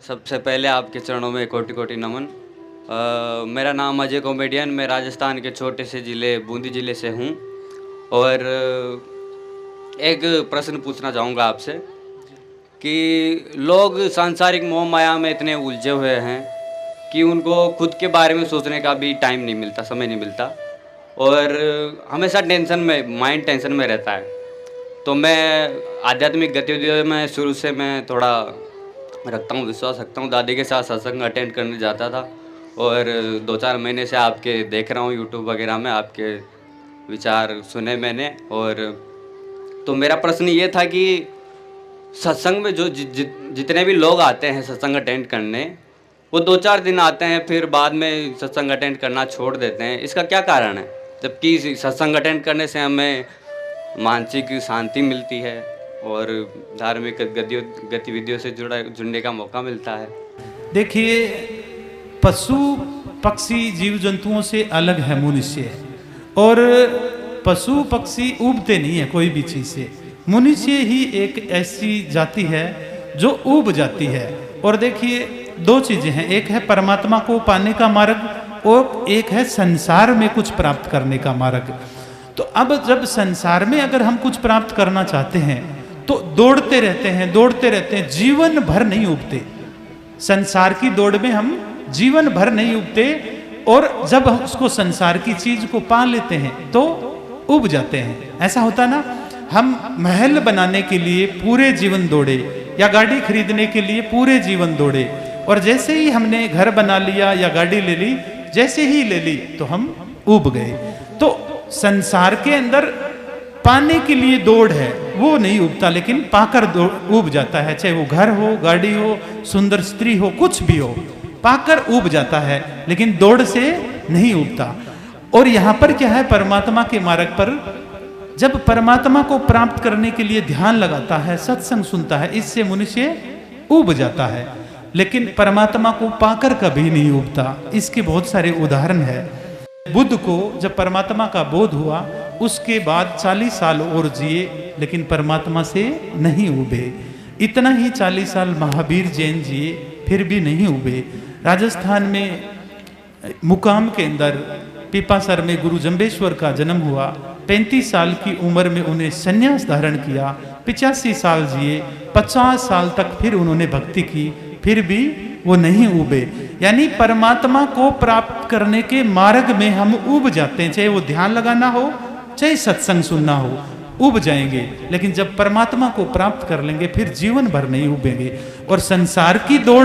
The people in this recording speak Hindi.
सबसे पहले आपके चरणों में कोटि कोटि नमन। मेरा नाम अजय कॉमेडियन, मैं राजस्थान के छोटे से ज़िले बूंदी ज़िले से हूँ। और एक प्रश्न पूछना चाहूँगा आपसे कि लोग सांसारिक मोह माया में इतने उलझे हुए हैं कि उनको खुद के बारे में सोचने का भी टाइम नहीं मिलता, समय नहीं मिलता, और हमेशा टेंशन में, माइंड टेंशन में रहता है। तो मैं आध्यात्मिक गतिविधियों में शुरू से मैं थोड़ा रखता हूँ, विश्वास रखता हूँ। दादी के साथ सत्संग अटेंड करने जाता था और 2-4 महीने से आपके देख रहा हूँ यूट्यूब वगैरह में, आपके विचार सुने मैंने। और तो मेरा प्रश्न ये था कि सत्संग में जो जितने भी लोग आते हैं सत्संग अटेंड करने, वो 2-4 दिन आते हैं, फिर बाद में सत्संग अटेंड करना छोड़ देते हैं। इसका क्या कारण है? जबकि सत्संग अटेंड करने से हमें मानसिक शांति मिलती है और धार्मिक गतिविधियों से जुड़ने का मौका मिलता है। देखिए, पशु पक्षी जीव जंतुओं से अलग है मनुष्य। और पशु पक्षी उबते नहीं है कोई भी चीज से। मनुष्य ही एक ऐसी जाति है जो उब जाती है। और देखिए, 2 चीजें हैं, एक है परमात्मा को पाने का मार्ग और एक है संसार में कुछ प्राप्त करने का मार्ग। तो अब जब संसार में अगर हम कुछ प्राप्त करना चाहते हैं तो दौड़ते रहते हैं, जीवन भर नहीं उबते। संसार की दौड़ में हम जीवन भर नहीं उबते, और जब हम उसको संसार की चीज को पा लेते हैं तो उब जाते हैं। ऐसा होता ना, हम महल बनाने के लिए पूरे जीवन दौड़े या गाड़ी खरीदने के लिए पूरे जीवन दौड़े, और जैसे ही हमने घर बना लिया या गाड़ी ले ली, जैसे ही ले ली तो हम उब गए। तो संसार के अंदर पाने के लिए दौड़ है, वो नहीं उबता, लेकिन पाकर उब जाता है। चाहे वो घर हो, गाड़ी हो, सुंदर स्त्री हो, कुछ भी हो, पाकर उब जाता है, लेकिन दौड़ से नहीं उबता। और यहाँ पर क्या है, परमात्मा के मार्ग पर जब परमात्मा को प्राप्त करने के लिए ध्यान लगाता है, सत्संग सुनता है, इससे मनुष्य उब जाता है, लेकिन परमात्मा को पाकर कभी नहीं उबता। इसके बहुत सारे उदाहरण है। बुद्ध को जब परमात्मा का बोध हुआ, उसके बाद 40 साल और जिए, लेकिन परमात्मा से नहीं उबे। इतना ही 40 साल महावीर जैन जिए, फिर भी नहीं उबे। राजस्थान में मुकाम के अंदर पीपासर में गुरु जंबेश्वर का जन्म हुआ। 35 साल की उम्र में उन्हें संन्यास धारण किया, 85 साल जिए, 50 साल तक फिर उन्होंने भक्ति की, फिर भी वो नहीं उबे। यानी परमात्मा को प्राप्त करने के मार्ग में हम उब जाते हैं, चाहे वो ध्यान लगाना हो, चाहे सत्संग सुनना हो, उब जाएंगे। लेकिन जब परमात्मा को प्राप्त कर लेंगे, फिर जीवन भर नहीं उबेंगे। और संसार की दौड़